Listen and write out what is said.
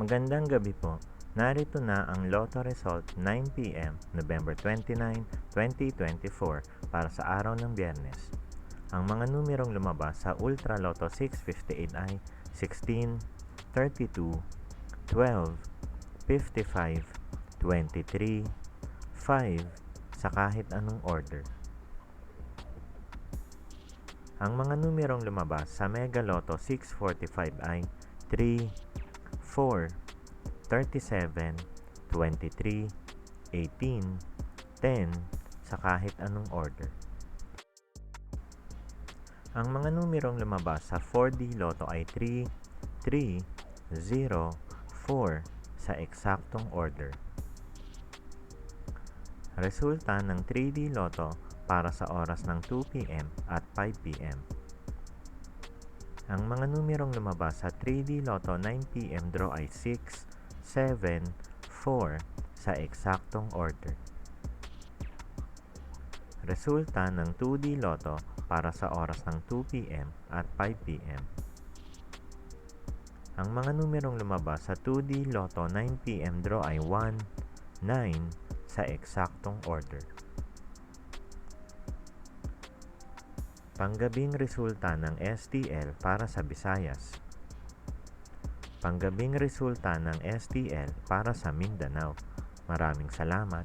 Magandang gabi po. Narito na ang Lotto result 9 p.m. November 29, 2024 para sa araw ng Biyernes. Ang mga numerong lumabas sa Ultra Lotto 658 ay 16, 32, 12, 55, 23, 5 sa kahit anong order. Ang mga numerong lumabas sa Mega Lotto 645 ay 3, 4, 37, 23, 18, 10 sa kahit anong order. Ang mga numerong lumabas sa 4D Lotto ay 3, 3, 0, 4 sa eksaktong order. Resulta ng 3D Lotto para sa oras ng 2 p.m. at 5 p.m. Ang mga numerong lumabas sa 3D Lotto 9 p.m. draw ay 6, 7, 4 sa eksaktong order. Resulta ng 2D Lotto para sa oras ng 2 p.m. at 5 p.m. Ang mga numerong lumabas sa 2D Lotto 9 p.m. draw ay 1, 9 sa eksaktong order. Panggabing resulta ng STL para sa Visayas. Panggabing resulta ng STL para sa Mindanao. Maraming salamat.